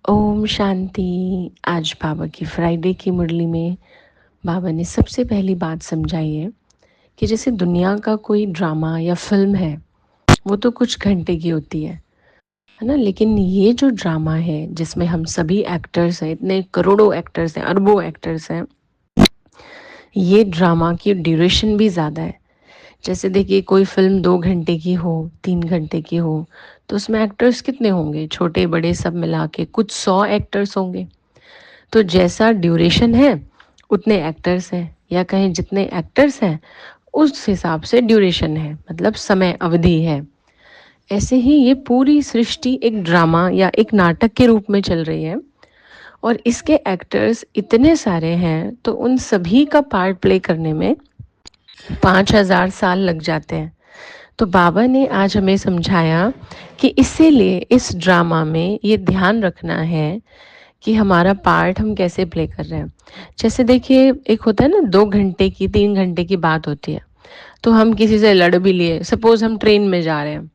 ओम शांति। आज बाबा की फ्राइडे की मुरली में बाबा ने सबसे पहली बात समझाई है कि जैसे दुनिया का कोई ड्रामा या फिल्म है, वो तो कुछ घंटे की होती है ना। लेकिन ये जो ड्रामा है जिसमें हम सभी एक्टर्स हैं, इतने करोड़ों एक्टर्स हैं, अरबों एक्टर्स हैं, ये ड्रामा की ड्यूरेशन भी ज़्यादा है। जैसे देखिए, कोई फिल्म 2 घंटे की हो, 3 घंटे की हो, तो उसमें एक्टर्स कितने होंगे? छोटे बड़े सब मिला के कुछ 100 एक्टर्स होंगे। तो जैसा ड्यूरेशन है उतने एक्टर्स हैं, या कहें जितने एक्टर्स हैं उस हिसाब से ड्यूरेशन है, मतलब समय अवधि है। ऐसे ही ये पूरी सृष्टि एक ड्रामा या एक नाटक के रूप में चल रही है, और इसके एक्टर्स इतने सारे हैं तो उन सभी का पार्ट प्ले करने में 5,000 साल लग जाते हैं। तो बाबा ने आज हमें समझाया कि इसीलिए इस ड्रामा में ये ध्यान रखना है कि हमारा पार्ट हम कैसे प्ले कर रहे हैं। जैसे देखिए, एक होता है ना, 2 घंटे की 3 घंटे की बात होती है, तो हम किसी से लड़ भी लिए, सपोज हम ट्रेन में जा रहे हैं,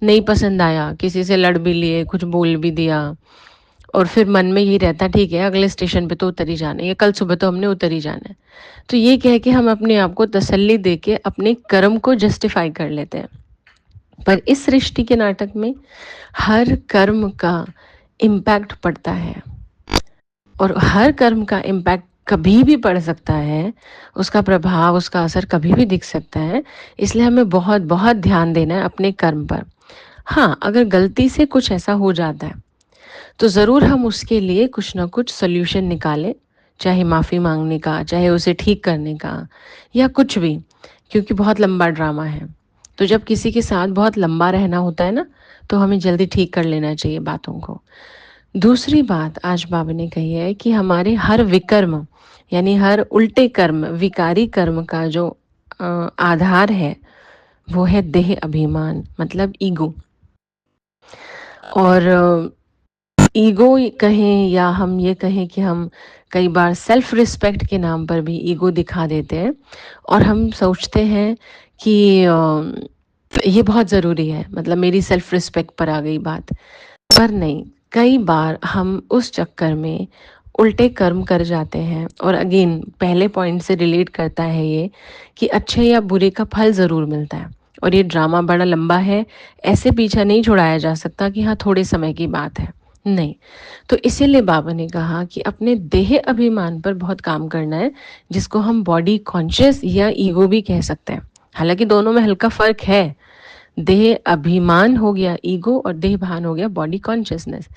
नहीं पसंद आया, किसी से लड़ भी लिए, कुछ बोल भी दिया, और फिर मन में यही रहता ठीक है अगले स्टेशन पे तो उतर ही जाना है, या कल सुबह तो हमने उतर ही जाना है। तो ये कह के हम अपने आप को तसल्ली दे के अपने कर्म को जस्टिफाई कर लेते हैं। पर इस सृष्टि के नाटक में हर कर्म का इम्पैक्ट पड़ता है, और हर कर्म का इम्पैक्ट कभी भी पड़ सकता है, उसका प्रभाव, उसका असर कभी भी दिख सकता है। इसलिए हमें बहुत बहुत ध्यान देना है अपने कर्म पर। हाँ, अगर गलती से कुछ ऐसा हो जाता है तो ज़रूर हम उसके लिए कुछ ना कुछ सोल्यूशन निकालें, चाहे माफ़ी मांगने का, चाहे उसे ठीक करने का, या कुछ भी, क्योंकि बहुत लंबा ड्रामा है। तो जब किसी के साथ बहुत लंबा रहना होता है ना, तो हमें जल्दी ठीक कर लेना चाहिए बातों को। दूसरी बात आज बाबा ने कही है कि हमारे हर विकर्म, यानी हर उल्टे कर्म, विकारी कर्म का जो आधार है, वो है देह अभिमान, मतलब ईगो। और ईगो कहें या हम ये कहें कि हम कई बार सेल्फ रिस्पेक्ट के नाम पर भी ईगो दिखा देते हैं, और हम सोचते हैं कि ये बहुत ज़रूरी है, मतलब मेरी सेल्फ रिस्पेक्ट पर आ गई बात। पर नहीं, कई बार हम उस चक्कर में उल्टे कर्म कर जाते हैं। और अगेन पहले पॉइंट से रिलेट करता है ये कि अच्छे या बुरे का फल ज़रूर मिलता है, और ये ड्रामा बड़ा लंबा है, ऐसे पीछा नहीं छुड़ाया जा सकता कि हाँ थोड़े समय की बात है, नहीं। तो इसीलिए बाबा ने कहा कि अपने देह अभिमान पर बहुत काम करना है, जिसको हम बॉडी कॉन्शियस या ईगो भी कह सकते हैं। हालांकि दोनों में हल्का फ़र्क है। देह अभिमान हो गया ईगो, और देह भान हो गया बॉडी कॉन्शियसनेस।